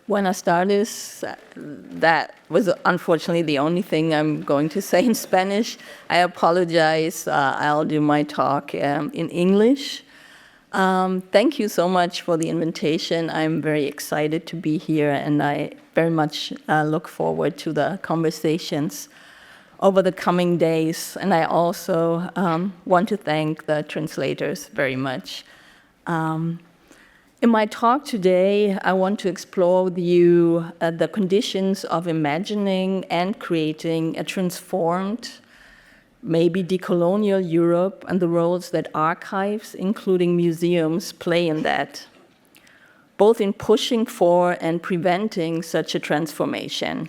Buenas tardes. That was unfortunately the only thing I'm going to say in Spanish. I apologize. I'll do my talk in English. Thank you so much for the invitation. I'm very excited to be here, and I very much look forward to the conversations over the coming days. And I also want to thank the translators very much. In my talk today, I want to explore with you the conditions of imagining and creating a transformed, maybe decolonial Europe, and the roles that archives, including museums, play in that, both in pushing for and preventing such a transformation.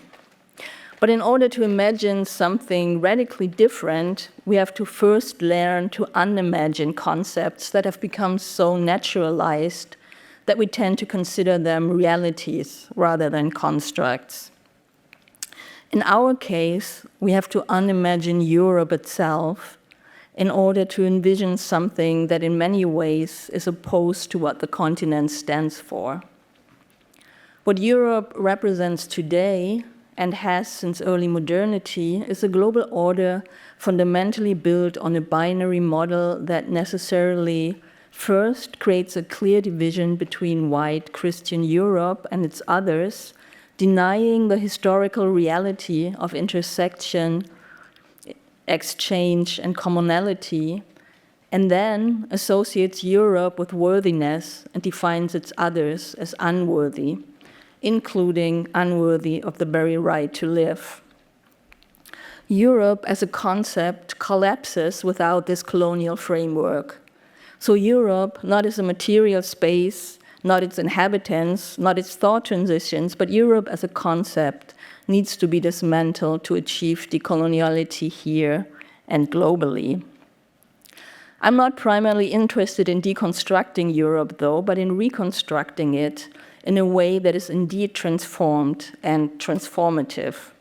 But in order to imagine something radically different, we have to first learn to unimagine concepts that have become so naturalized that we tend to consider them realities rather than constructs. In our case, we have to unimagine Europe itself in order to envision something that in many ways is opposed to what the continent stands for. What Europe represents today and has since early modernity is a global order fundamentally built on a binary model that necessarily first creates a clear division between white Christian Europe and its others, denying the historical reality of intersection, exchange, and commonality, and then associates Europe with worthiness and defines its others as unworthy, including unworthy of the very right to live. Europe as a concept collapses without this colonial framework. So Europe, not as a material space, not its inhabitants, not its thought transitions, but Europe as a concept needs to be dismantled to achieve decoloniality here and globally. I'm not primarily interested in deconstructing Europe, though, but in reconstructing it in a way that is indeed transformed and transformative.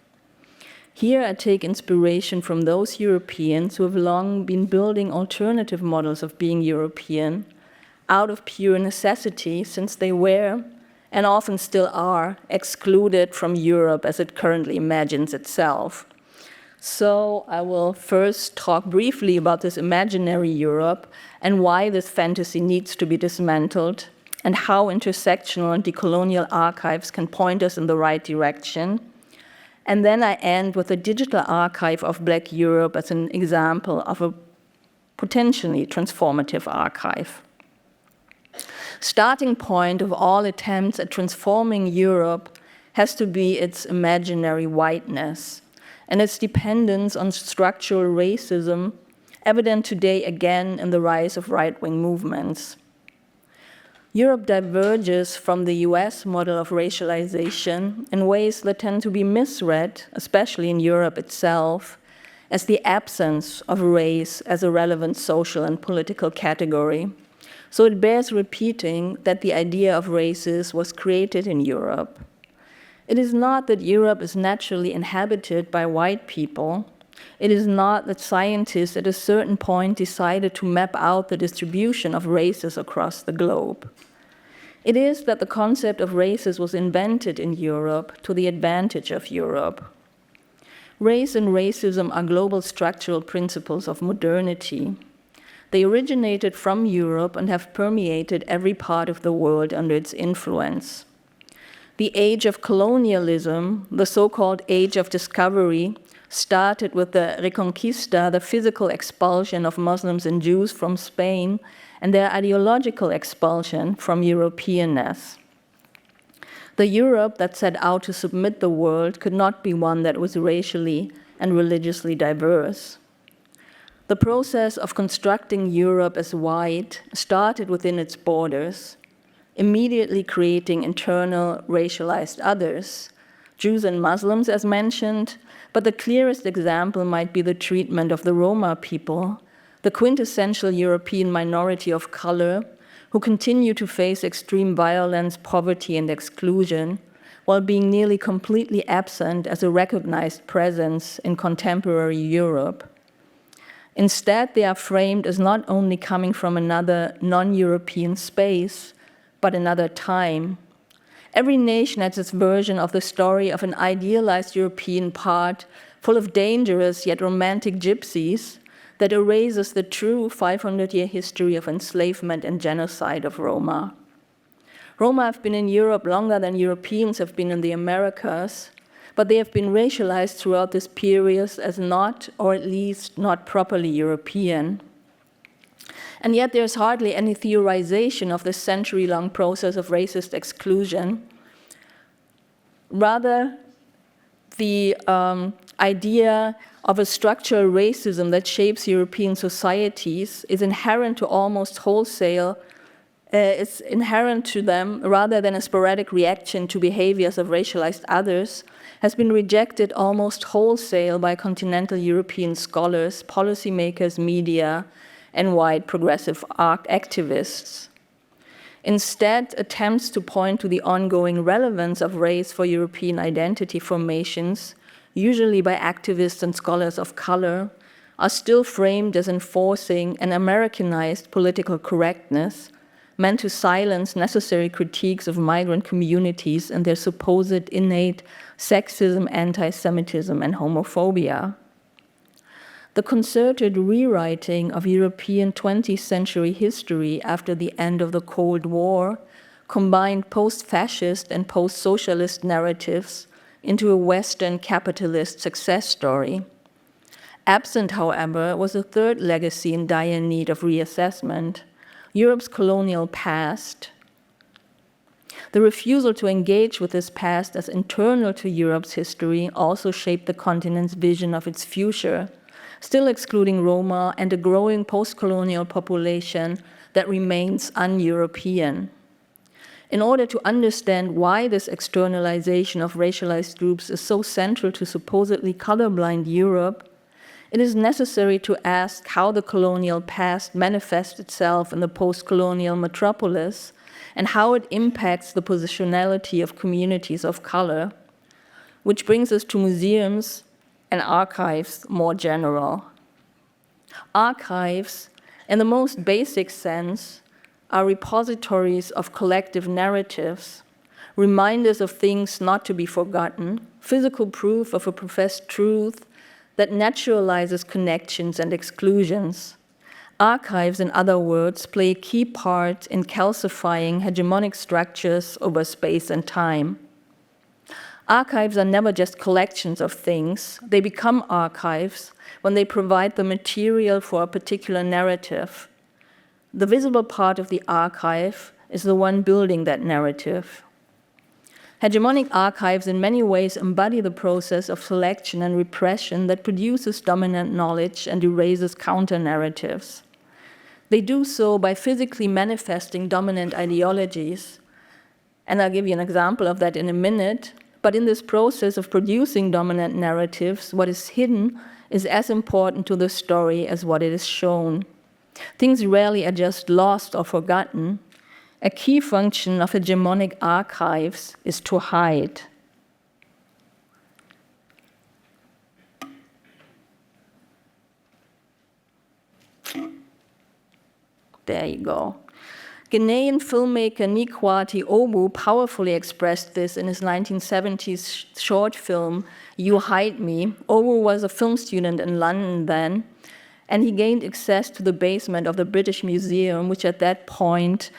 Here I take inspiration from those Europeans who have long been building alternative models of being European out of pure necessity, since they were, and often still are, excluded from Europe as it currently imagines itself. So I will first talk briefly about this imaginary Europe and why this fantasy needs to be dismantled, and how intersectional and decolonial archives can point us in the right direction. And then I end with a digital archive of Black Europe as an example of a potentially transformative archive. Starting point of all attempts at transforming Europe has to be its imaginary whiteness and its dependence on structural racism, evident today again in the rise of right-wing movements. Europe diverges from the US model of racialization in ways that tend to be misread, especially in Europe itself, as the absence of race as a relevant social and political category. So it bears repeating that the idea of races was created in Europe. It is not that Europe is naturally inhabited by white people. It is not that scientists at a certain point decided to map out the distribution of races across the globe. It is that the concept of races was invented in Europe to the advantage of Europe. Race and racism are global structural principles of modernity. They originated from Europe and have permeated every part of the world under its influence. The age of colonialism, the so-called age of discovery, started with the Reconquista, the physical expulsion of Muslims and Jews from Spain, and their ideological expulsion from Europeanness. The Europe that set out to submit the world could not be one that was racially and religiously diverse. The process of constructing Europe as white started within its borders, immediately creating internal racialized others, Jews and Muslims as mentioned, but the clearest example might be the treatment of the Roma people, the quintessential European minority of color who continue to face extreme violence, poverty, and exclusion, while being nearly completely absent as a recognized presence in contemporary Europe. Instead, they are framed as not only coming from another non-European space, but another time, Every nation has its version of the story of an idealized European part full of dangerous yet romantic gypsies that erases the true 500-year history of enslavement and genocide of Roma. Roma have been in Europe longer than Europeans have been in the Americas, but they have been racialized throughout this period as not, or at least not properly European. And yet there's hardly any theorization of this century-long process of racist exclusion. Rather, the idea of a structural racism that shapes European societies is inherent to almost wholesale, it's inherent to them rather than a sporadic reaction to behaviors of racialized others, has been rejected almost wholesale by continental European scholars, policymakers, media, and white progressive activists. Instead, attempts to point to the ongoing relevance of race for European identity formations, usually by activists and scholars of color, are still framed as enforcing an Americanized political correctness meant to silence necessary critiques of migrant communities and their supposed innate sexism, anti-Semitism, and homophobia. The concerted rewriting of European 20th century history after the end of the Cold War combined post-fascist and post-socialist narratives into a Western capitalist success story. Absent, however, was a third legacy in dire need of reassessment: Europe's colonial past. The refusal to engage with this past as internal to Europe's history also shaped the continent's vision of its future, still excluding Roma and a growing post-colonial population that remains un-European. In order to understand why this externalization of racialized groups is so central to supposedly colorblind Europe, it is necessary to ask how the colonial past manifests itself in the post-colonial metropolis and how it impacts the positionality of communities of color, which brings us to museums and archives more general. Archives, in the most basic sense, are repositories of collective narratives, reminders of things not to be forgotten, physical proof of a professed truth that naturalizes connections and exclusions. Archives, in other words, play a key part in calcifying hegemonic structures over space and time. Archives are never just collections of things. They become archives when they provide the material for a particular narrative. The visible part of the archive is the one building that narrative. Hegemonic archives in many ways embody the process of selection and repression that produces dominant knowledge and erases counter-narratives. They do so by physically manifesting dominant ideologies. And I'll give you an example of that in a minute. But in this process of producing dominant narratives, what is hidden is as important to the story as what it is shown. Things rarely are just lost or forgotten. A key function of hegemonic archives is to hide. There you go. Ghanaian filmmaker Nikwati Obu powerfully expressed this in his 1970s short film, You Hide Me. Obu was a film student in London then, and he gained access to the basement of the British Museum, which at that point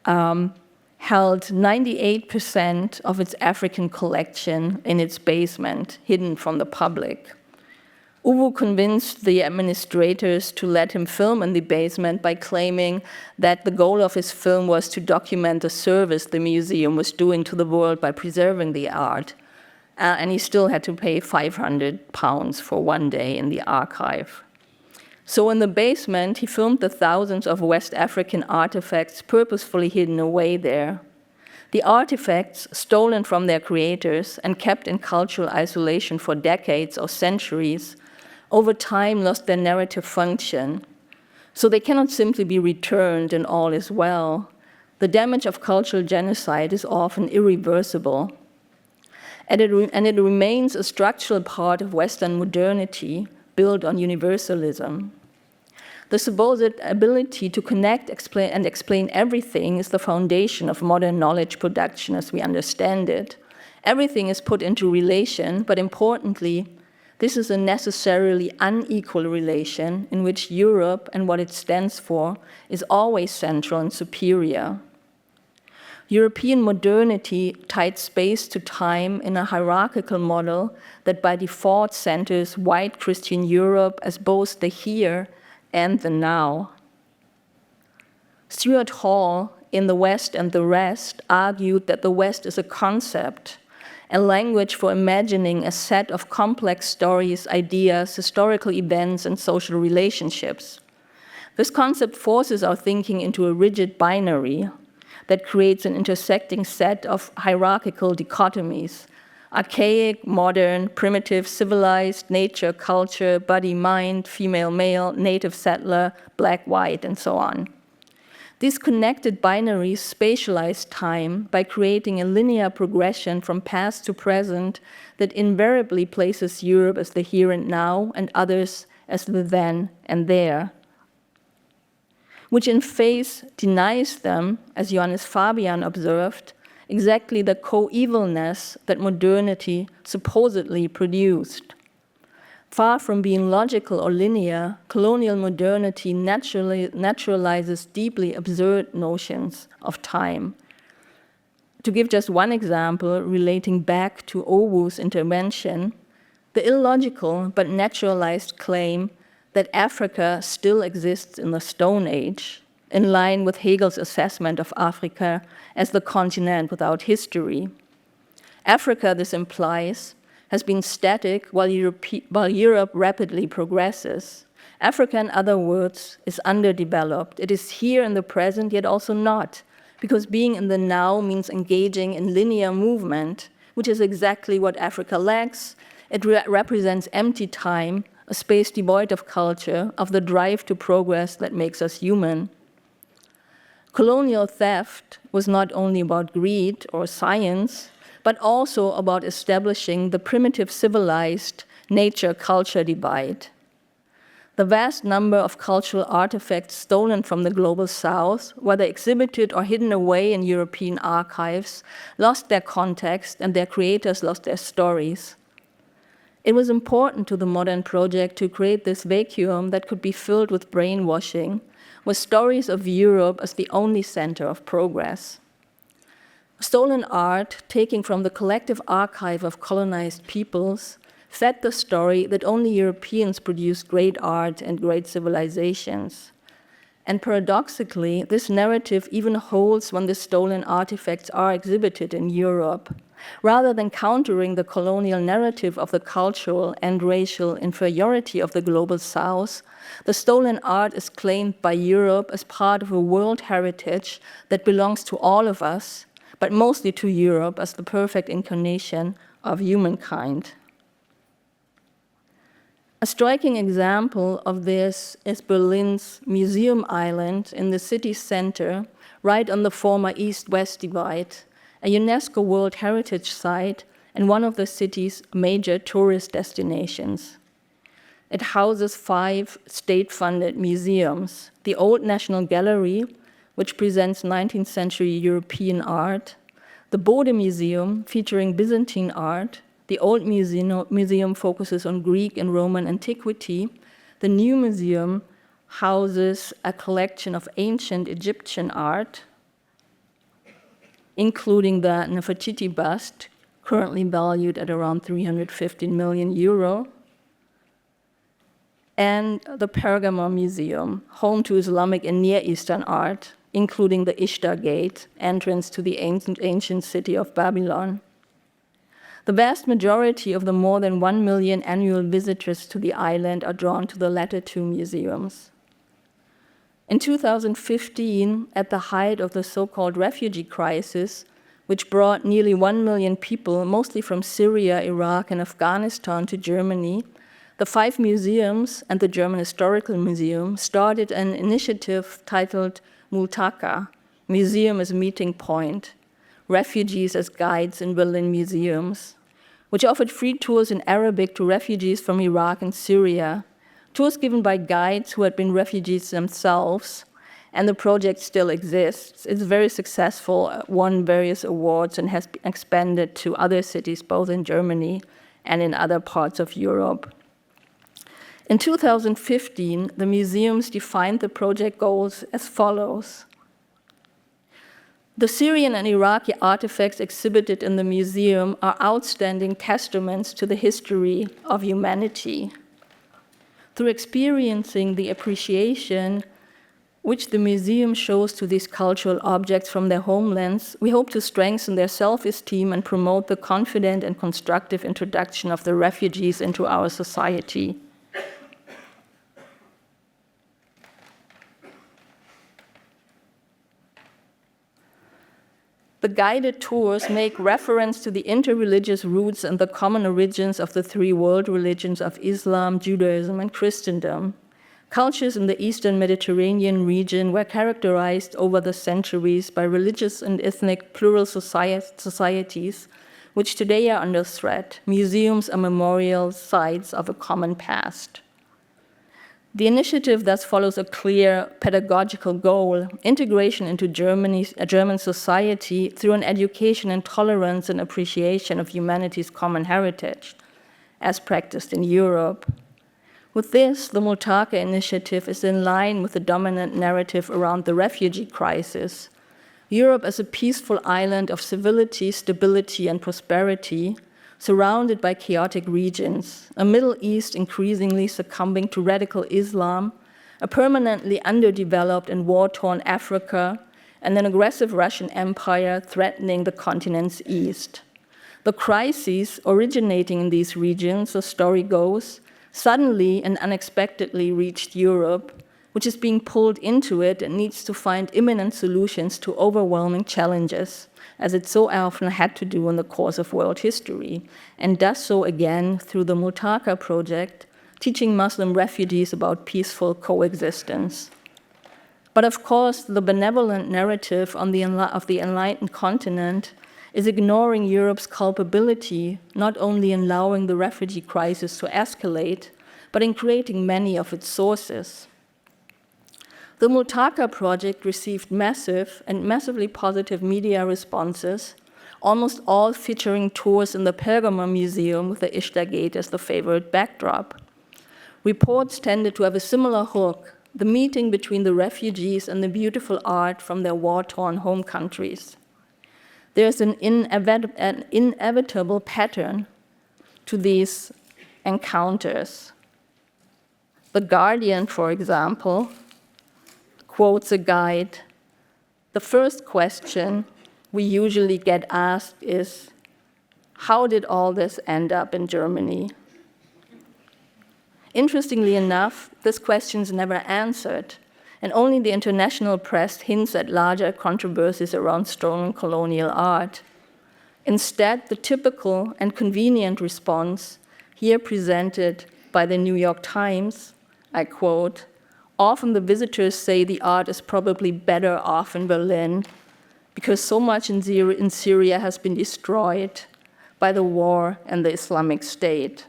held 98% of its African collection in its basement, hidden from the public. Uwu convinced the administrators to let him film in the basement by claiming that the goal of his film was to document the service the museum was doing to the world by preserving the art. And he still had to pay £500 for one day in the archive. So in the basement, he filmed the thousands of West African artifacts purposefully hidden away there. The artifacts, stolen from their creators and kept in cultural isolation for decades or centuries, over time lost their narrative function. So they cannot simply be returned and all is well. The damage of cultural genocide is often irreversible. And it remains a structural part of Western modernity built on universalism. The supposed ability to connect, explain everything is the foundation of modern knowledge production as we understand it. Everything is put into relation, but importantly, this is a necessarily unequal relation in which Europe and what it stands for is always central and superior. European modernity tied space to time in a hierarchical model that by default centers white Christian Europe as both the here and the now. Stuart Hall, in The West and the Rest, argued that the West is a concept, a language for imagining a set of complex stories, ideas, historical events, and social relationships. This concept forces our thinking into a rigid binary that creates an intersecting set of hierarchical dichotomies: archaic, modern, primitive, civilized, nature, culture, body, mind, female, male, native, settler, black, white, and so on. These connected binaries spatialize time by creating a linear progression from past to present that invariably places Europe as the here and now and others as the then and there, which in phase denies them, as Johannes Fabian observed, exactly the co-evilness that modernity supposedly produced. Far from being logical or linear, colonial modernity naturalizes deeply absurd notions of time. To give just one example, relating back to Owu's intervention, the illogical but naturalized claim that Africa still exists in the Stone Age, in line with Hegel's assessment of Africa as the continent without history. Africa, this implies, has been static while Europe rapidly progresses. Africa, in other words, is underdeveloped. It is here in the present, yet also not, because being in the now means engaging in linear movement, which is exactly what Africa lacks. It represents empty time, a space devoid of culture, of the drive to progress that makes us human. Colonial theft was not only about greed or science, but also about establishing the primitive civilized nature-culture divide. The vast number of cultural artifacts stolen from the global south, whether exhibited or hidden away in European archives, lost their context and their creators lost their stories. It was important to the modern project to create this vacuum that could be filled with brainwashing, with stories of Europe as the only center of progress. Stolen art, taking from the collective archive of colonized peoples, fed the story that only Europeans produce great art and great civilizations. And paradoxically, this narrative even holds when the stolen artifacts are exhibited in Europe. Rather than countering the colonial narrative of the cultural and racial inferiority of the global south, the stolen art is claimed by Europe as part of a world heritage that belongs to all of us, but mostly to Europe as the perfect incarnation of humankind. A striking example of this is Berlin's Museum Island in the city center, right on the former East-West divide, a UNESCO World Heritage Site and one of the city's major tourist destinations. It houses 5 state-funded museums: the Old National Gallery, which presents 19th century European art, the Bode Museum, featuring Byzantine art. The Old Museum focuses on Greek and Roman antiquity. The New Museum houses a collection of ancient Egyptian art, including the Nefertiti bust, currently valued at around 315 million euro, and the Pergamon Museum, home to Islamic and Near Eastern art, including the Ishtar Gate, entrance to the ancient city of Babylon. The vast majority of the more than 1 million annual visitors to the island are drawn to the latter 2 museums. In 2015, at the height of the so-called refugee crisis, which brought nearly 1 million people, mostly from Syria, Iraq, and Afghanistan, to Germany, the 5 museums and the German Historical Museum started an initiative titled Multaka, Museum as Meeting Point, Refugees as Guides in Berlin Museums, which offered free tours in Arabic to refugees from Iraq and Syria, Tours given by guides who had been refugees themselves, and the project still exists. It's very successful, won various awards, and has expanded to other cities, both in Germany and in other parts of Europe. In 2015, the museums defined the project goals as follows. The Syrian and Iraqi artifacts exhibited in the museum are outstanding testaments to the history of humanity. Through experiencing the appreciation which the museum shows to these cultural objects from their homelands, we hope to strengthen their self-esteem and promote the confident and constructive introduction of the refugees into our society. The guided tours make reference to the interreligious roots and the common origins of the three world religions of Islam, Judaism, and Christendom. Cultures in the Eastern Mediterranean region were characterized over the centuries by religious and ethnic plural societies, which today are under threat. Museums are memorial sites of a common past. The initiative thus follows a clear pedagogical goal: integration into German society through an education in tolerance and appreciation of humanity's common heritage, as practiced in Europe. With this, the Multaka initiative is in line with the dominant narrative around the refugee crisis. Europe as a peaceful island of civility, stability, and prosperity, surrounded by chaotic regions, a Middle East increasingly succumbing to radical Islam, a permanently underdeveloped and war-torn Africa, and an aggressive Russian Empire threatening the continent's east. The crises originating in these regions, the story goes, suddenly and unexpectedly reached Europe, which is being pulled into it and needs to find imminent solutions to overwhelming challenges, as it so often had to do in the course of world history, and does so again through the Multaka project, teaching Muslim refugees about peaceful coexistence. But of course, the benevolent narrative of the enlightened continent is ignoring Europe's culpability, not only in allowing the refugee crisis to escalate, but in creating many of its sources. The Multaka project received massive and massively positive media responses, almost all featuring tours in the Pergamon Museum with the Ishtar Gate as the favorite backdrop. Reports tended to have a similar hook: the meeting between the refugees and the beautiful art from their war-torn home countries. There's an inevitable pattern to these encounters. The Guardian, for example, quotes a guide. The first question we usually get asked is, how did all this end up in Germany? Interestingly enough, this question is never answered, and only the international press hints at larger controversies around stolen colonial art. Instead, the typical and convenient response, here presented by the New York Times, I quote, "Often the visitors say the art is probably better off in Berlin because so much in Syria has been destroyed by the war and the Islamic State."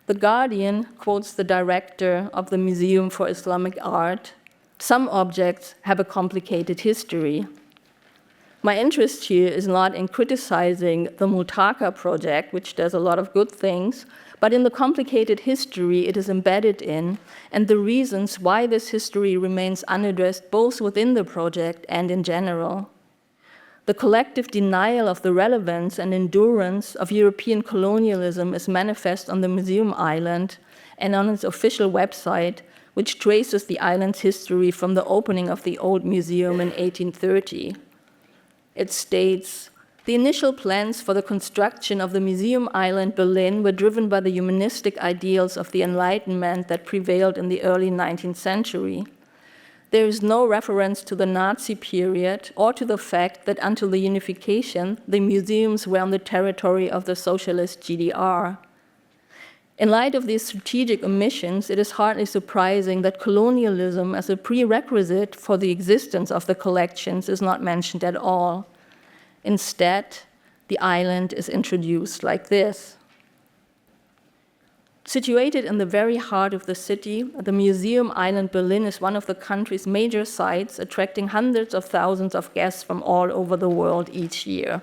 The Guardian quotes the director of the Museum for Islamic Art. Some objects have a complicated history. My interest here is not in criticizing the Multaka project, which does a lot of good things, but in the complicated history it is embedded in, and the reasons why this history remains unaddressed both within the project and in general. The collective denial of the relevance and endurance of European colonialism is manifest on the museum island and on its official website, which traces the island's history from the opening of the old museum in 1830. It states, "The initial plans for the construction of the museum island Berlin were driven by the humanistic ideals of the Enlightenment that prevailed in the early 19th century. There is no reference to the Nazi period or to the fact that until the unification, the museums were on the territory of the socialist GDR. In light of these strategic omissions, it is hardly surprising that colonialism as a prerequisite for the existence of the collections is not mentioned at all. Instead, the island is introduced like this. Situated in the very heart of the city, the museum island Berlin is one of the country's major sites, attracting hundreds of thousands of guests from all over the world each year.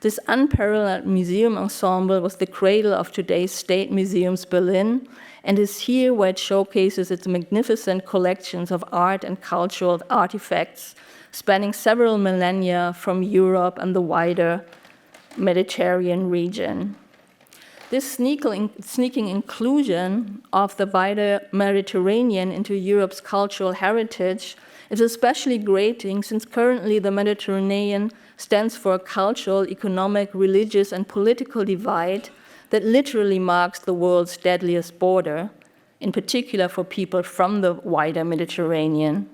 This unparalleled museum ensemble was the cradle of today's State Museums Berlin, and is here where it showcases its magnificent collections of art and cultural artifacts spanning several millennia from Europe and the wider Mediterranean region. This sneaking inclusion of the wider Mediterranean into Europe's cultural heritage is especially grating since currently the Mediterranean stands for a cultural, economic, religious, and political divide that literally marks the world's deadliest border, in particular for people from the wider Mediterranean.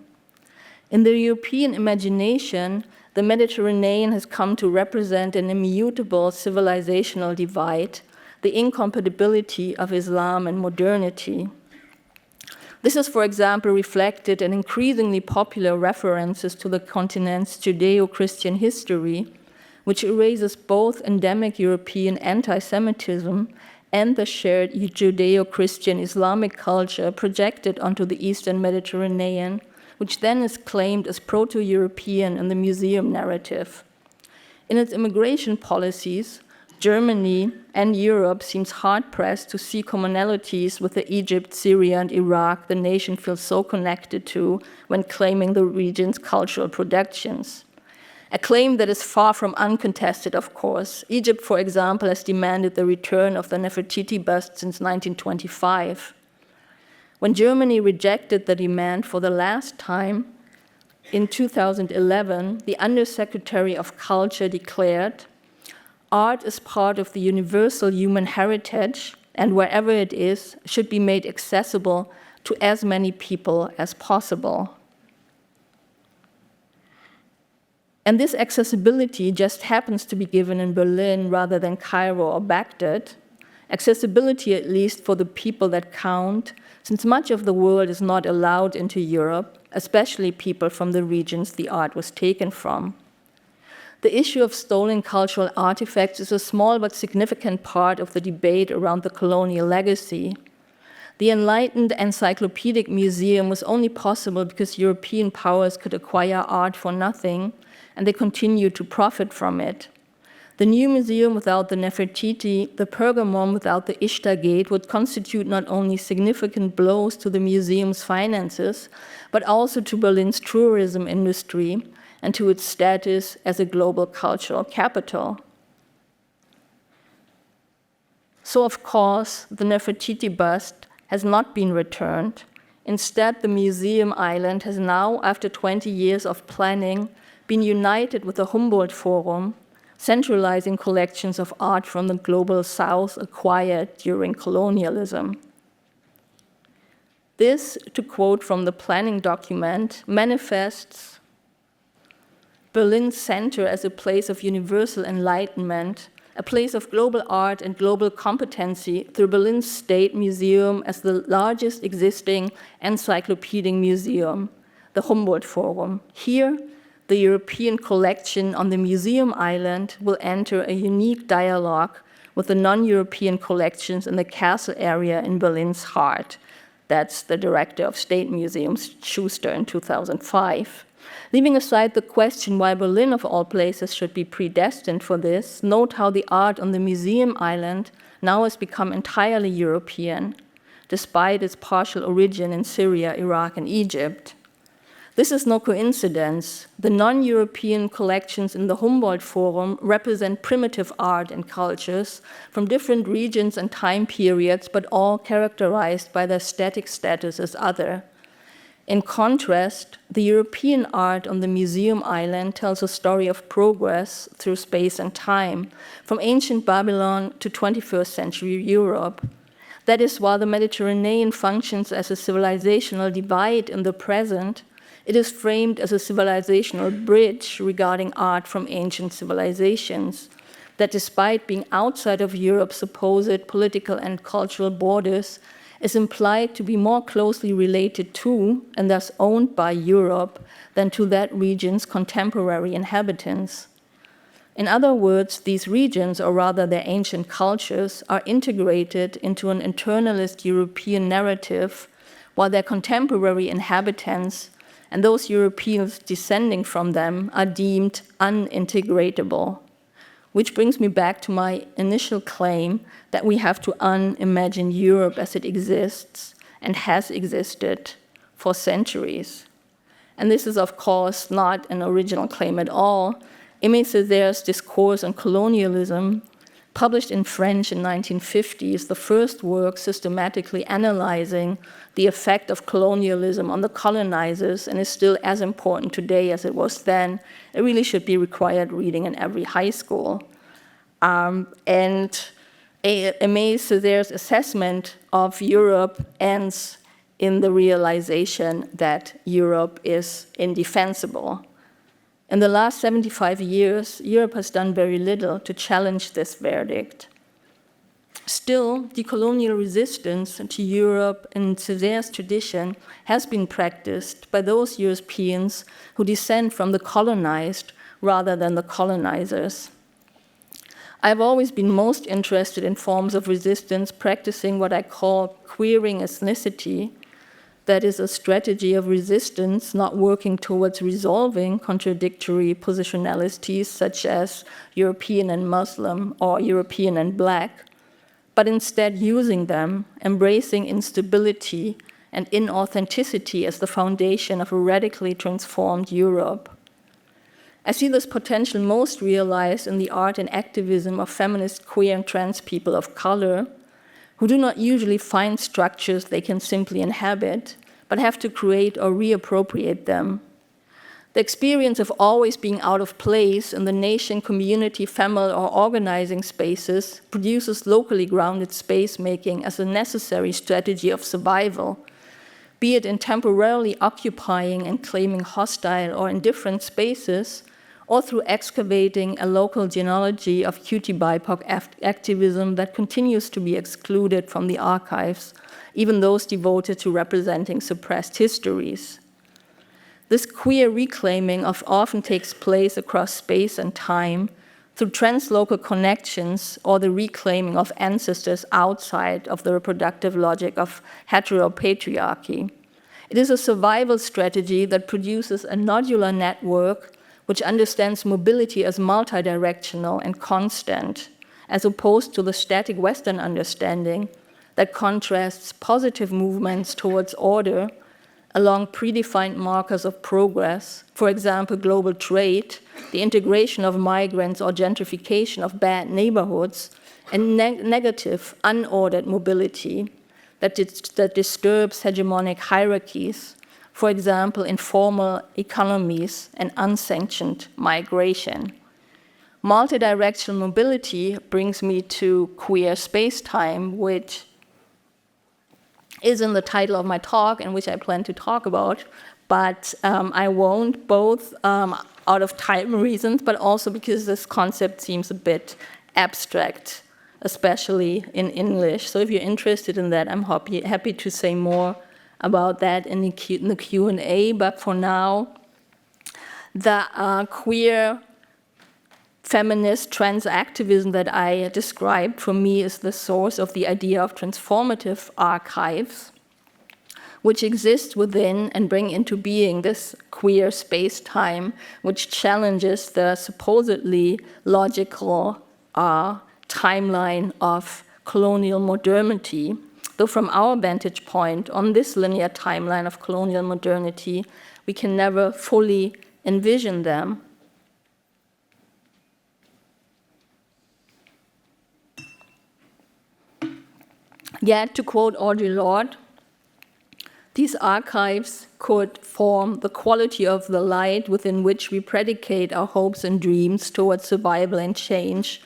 In the European imagination, the Mediterranean has come to represent an immutable civilizational divide, the incompatibility of Islam and modernity. This is, for example, reflected in increasingly popular references to the continent's Judeo-Christian history, which erases both endemic European anti-Semitism and the shared Judeo-Christian Islamic culture projected onto the Eastern Mediterranean, which then is claimed as proto-European in the museum narrative. In its immigration policies, Germany and Europe seems hard-pressed to see commonalities with the Egypt, Syria, and Iraq the nation feels so connected to when claiming the region's cultural productions. A claim that is far from uncontested, of course. Egypt, for example, has demanded the return of the Nefertiti bust since 1925. When Germany rejected the demand for the last time, in 2011, the Undersecretary of Culture declared, "Art is part of the universal human heritage, and wherever it is, should be made accessible to as many people as possible." And this accessibility just happens to be given in Berlin rather than Cairo or Baghdad. Accessibility, at least for the people that count, since much of the world is not allowed into Europe, especially people from the regions the art was taken from. The issue of stolen cultural artifacts is a small but significant part of the debate around the colonial legacy. The enlightened encyclopedic museum was only possible because European powers could acquire art for nothing, and they continued to profit from it. The new museum without the Nefertiti, the Pergamon without the Ishtar Gate, would constitute not only significant blows to the museum's finances, but also to Berlin's tourism industry and to its status as a global cultural capital. So, of course, the Nefertiti bust has not been returned. Instead, the museum island has now, after 20 years of planning, been united with the Humboldt Forum, centralizing collections of art from the global south acquired during colonialism. This, to quote from the planning document, manifests Berlin's center as a place of universal enlightenment, a place of global art and global competency through Berlin's State Museum as the largest existing encyclopedic museum, the Humboldt Forum. Here, the European collection on the museum island will enter a unique dialogue with the non-European collections in the castle area in Berlin's heart. That's the director of State Museums, Schuster, in 2005. Leaving aside the question why Berlin, of all places, should be predestined for this, note how the art on the museum island now has become entirely European, despite its partial origin in Syria, Iraq, and Egypt. This is no coincidence. The non-European collections in the Humboldt Forum represent primitive art and cultures from different regions and time periods, but all characterized by their static status as other. In contrast, the European art on the museum island tells a story of progress through space and time, from ancient Babylon to 21st century Europe. That is, while the Mediterranean functions as a civilizational divide in the present, it is framed as a civilizational bridge regarding art from ancient civilizations, that despite being outside of Europe's supposed political and cultural borders, is implied to be more closely related to, and thus owned by Europe, than to that region's contemporary inhabitants. In other words, these regions, or rather their ancient cultures, are integrated into an internalist European narrative, while their contemporary inhabitants and those Europeans descending from them are deemed unintegratable. Which brings me back to my initial claim that we have to unimagine Europe as it exists and has existed for centuries. And this is, of course, not an original claim at all. Aimé Césaire's Discourse on Colonialism, published in French in 1950, is the first work systematically analyzing the effect of colonialism on the colonizers, and is still as important today as it was then. It really should be required reading in every high school. And Aimé Césaire's assessment of Europe ends in the realization that Europe is indefensible. In the last 75 years, Europe has done very little to challenge this verdict. Still, decolonial resistance to Europe in Césaire's tradition has been practiced by those Europeans who descend from the colonized rather than the colonizers. I've always been most interested in forms of resistance practicing what I call queering ethnicity. That is a strategy of resistance not working towards resolving contradictory positionalities such as European and Muslim or European and Black, but instead using them, embracing instability and inauthenticity as the foundation of a radically transformed Europe. I see this potential most realized in the art and activism of feminist, queer, and trans people of color, who do not usually find structures they can simply inhabit, but have to create or reappropriate them. The experience of always being out of place in the nation, community, family, or organizing spaces produces locally grounded space-making as a necessary strategy of survival, be it in temporarily occupying and claiming hostile or indifferent spaces, or through excavating a local genealogy of QT BIPOC activism that continues to be excluded from the archives, even those devoted to representing suppressed histories. This queer reclaiming often takes place across space and time through translocal connections or the reclaiming of ancestors outside of the reproductive logic of heteropatriarchy. It is a survival strategy that produces a nodular network which understands mobility as multidirectional and constant, as opposed to the static Western understanding that contrasts positive movements towards order along predefined markers of progress, for example, global trade, the integration of migrants or gentrification of bad neighborhoods, and negative, unordered mobility that disturbs hegemonic hierarchies, for example, informal economies and unsanctioned migration. Multidirectional mobility brings me to queer space-time, which is in the title of my talk and which I plan to talk about, but I won't, both out of time reasons, but also because this concept seems a bit abstract, especially in English. So if you're interested in that, I'm happy to say more about that in the Q&A, but for now, the queer feminist trans activism that I described for me is the source of the idea of transformative archives, which exist within and bring into being this queer space-time, which challenges the supposedly logical timeline of colonial modernity. Though from our vantage point on this linear timeline of colonial modernity, we can never fully envision them. Yet, to quote Audre Lorde, these archives could form the quality of the light within which we predicate our hopes and dreams towards survival and change,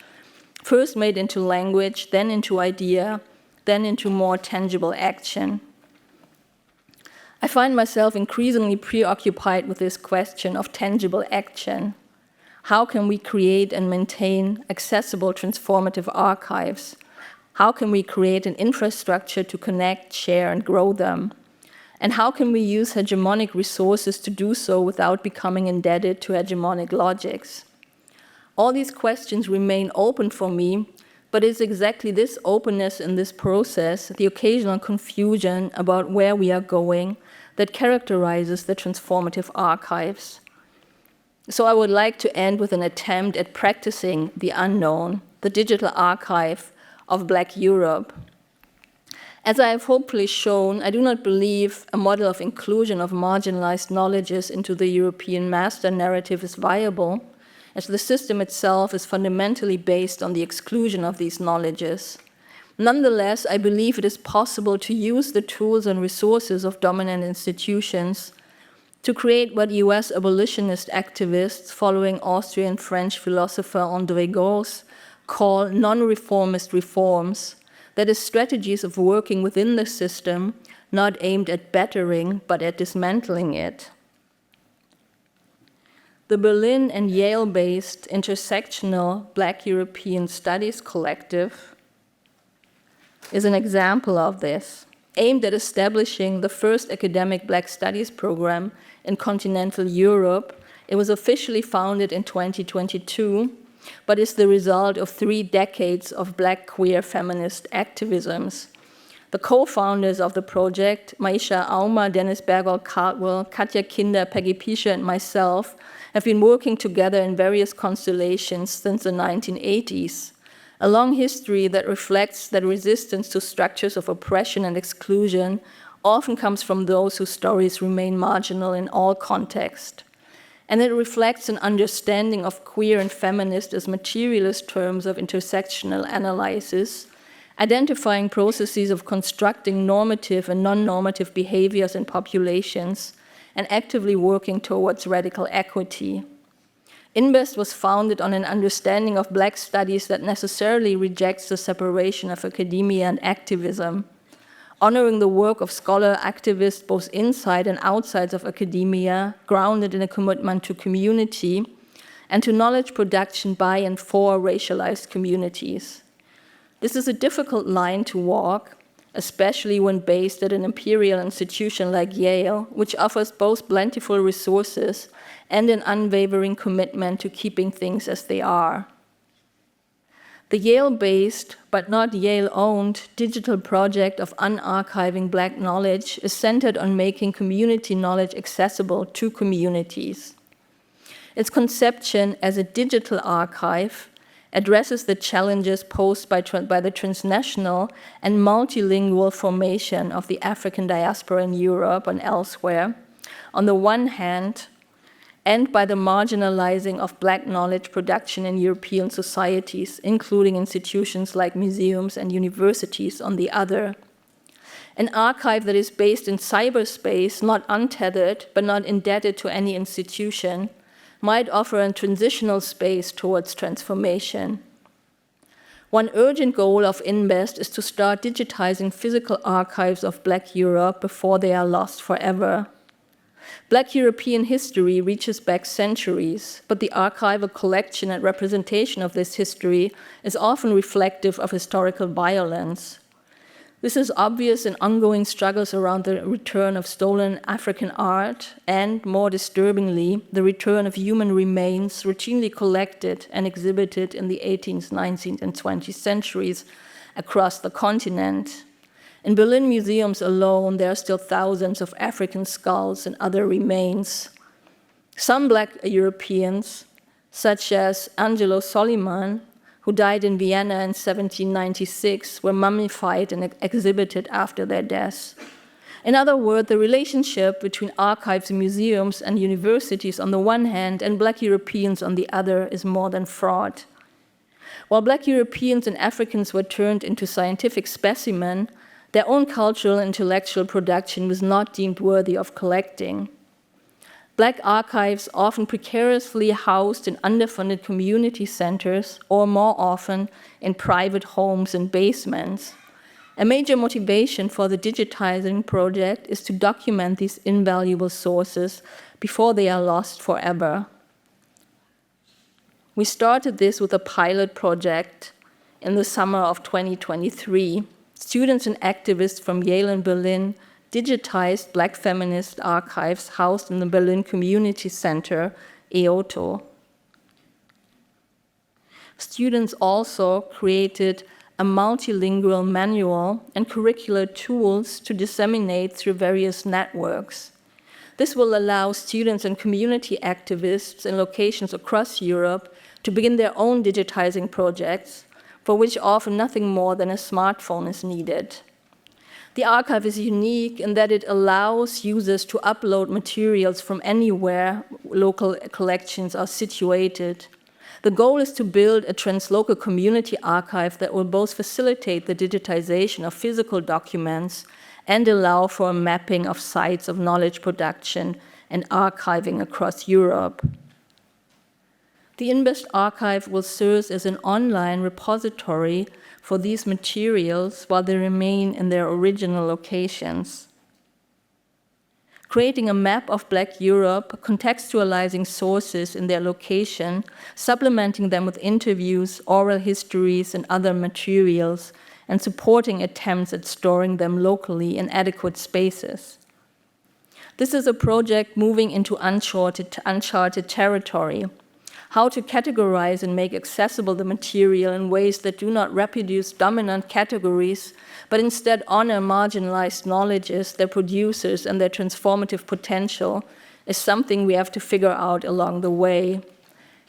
first made into language, then into idea, then into more tangible action. I find myself increasingly preoccupied with this question of tangible action. How can we create and maintain accessible transformative archives? How can we create an infrastructure to connect, share, and grow them? And how can we use hegemonic resources to do so without becoming indebted to hegemonic logics? All these questions remain open for me, but it's exactly this openness in this process, the occasional confusion about where we are going, that characterizes the transformative archives. So I would like to end with an attempt at practicing the unknown, the digital archive of Black Europe. As I have hopefully shown, I do not believe a model of inclusion of marginalized knowledges into the European master narrative is viable, as the system itself is fundamentally based on the exclusion of these knowledges. Nonetheless, I believe it is possible to use the tools and resources of dominant institutions to create what US abolitionist activists following Austrian and French philosopher André Gorz call non-reformist reforms, that is, strategies of working within the system, not aimed at bettering, but at dismantling it. The Berlin and Yale-based intersectional Black European Studies Collective is an example of this, aimed at establishing the first academic Black Studies program in continental Europe. It was officially founded in 2022, but is the result of 3 decades of Black queer feminist activisms. The co-founders of the project, Maisha Auma, Dennis Bergwall-Cardwell, Katja Kinder, Peggy Pischer, and myself, have been working together in various constellations since the 1980s. A long history that reflects that resistance to structures of oppression and exclusion often comes from those whose stories remain marginal in all contexts. And it reflects an understanding of queer and feminist as materialist terms of intersectional analysis, identifying processes of constructing normative and non-normative behaviors in populations, and actively working towards radical equity. Invest was founded on an understanding of Black studies that necessarily rejects the separation of academia and activism, honoring the work of scholar activists both inside and outside of academia, grounded in a commitment to community and to knowledge production by and for racialized communities. This is a difficult line to walk, especially when based at an imperial institution like Yale, which offers both plentiful resources and an unwavering commitment to keeping things as they are. The Yale-based, but not Yale-owned, digital project of unarchiving Black knowledge is centered on making community knowledge accessible to communities. Its conception as a digital archive addresses the challenges posed by the transnational and multilingual formation of the African diaspora in Europe and elsewhere, on the one hand, and by the marginalizing of Black knowledge production in European societies, including institutions like museums and universities on the other. An archive that is based in cyberspace, not untethered, but not indebted to any institution, might offer a transitional space towards transformation. One urgent goal of Invest is to start digitizing physical archives of Black Europe before they are lost forever. Black European history reaches back centuries, but the archival collection and representation of this history is often reflective of historical violence. This is obvious in ongoing struggles around the return of stolen African art and, more disturbingly, the return of human remains routinely collected and exhibited in the 18th, 19th, and 20th centuries across the continent. In Berlin museums alone, there are still thousands of African skulls and other remains. Some Black Europeans, such as Angelo Soliman, who died in Vienna in 1796, were mummified and exhibited after their deaths. In other words, the relationship between archives, museums, and universities on the one hand and Black Europeans on the other is more than fraught. While Black Europeans and Africans were turned into scientific specimens, their own cultural and intellectual production was not deemed worthy of collecting. Black archives often precariously housed in underfunded community centers, or more often in private homes and basements. A major motivation for the digitizing project is to document these invaluable sources before they are lost forever. We started this with a pilot project in the summer of 2023. Students and activists from Yale and Berlin digitized Black feminist archives housed in the Berlin Community Center, EOTO. Students also created a multilingual manual and curricular tools to disseminate through various networks. This will allow students and community activists in locations across Europe to begin their own digitizing projects, for which often nothing more than a smartphone is needed. The archive is unique in that it allows users to upload materials from anywhere local collections are situated. The goal is to build a translocal community archive that will both facilitate the digitization of physical documents and allow for a mapping of sites of knowledge production and archiving across Europe. The Invest archive will serve as an online repository for these materials while they remain in their original locations. Creating a map of Black Europe, contextualizing sources in their location, supplementing them with interviews, oral histories, and other materials, and supporting attempts at storing them locally in adequate spaces. This is a project moving into uncharted territory. How to categorize and make accessible the material in ways that do not reproduce dominant categories, but instead honor marginalized knowledges, their producers, and their transformative potential is something we have to figure out along the way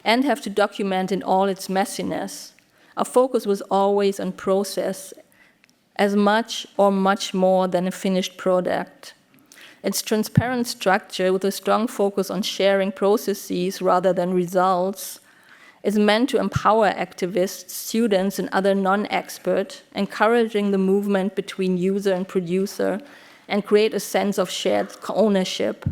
and have to document in all its messiness. Our focus was always on process, as much or much more than a finished product. Its transparent structure, with a strong focus on sharing processes rather than results, is meant to empower activists, students, and other non-experts, encouraging the movement between user and producer, and create a sense of shared ownership.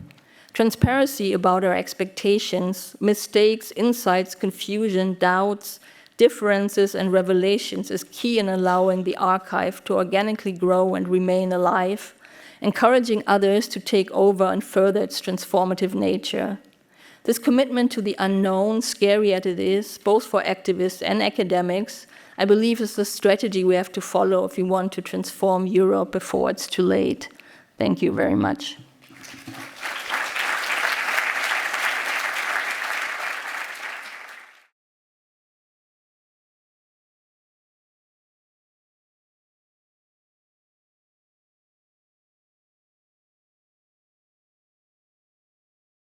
Transparency about our expectations, mistakes, insights, confusion, doubts, differences, and revelations is key in allowing the archive to organically grow and remain alive, encouraging others to take over and further its transformative nature. This commitment to the unknown, scary as it is, both for activists and academics, I believe is the strategy we have to follow if we want to transform Europe before it's too late. Thank you very much.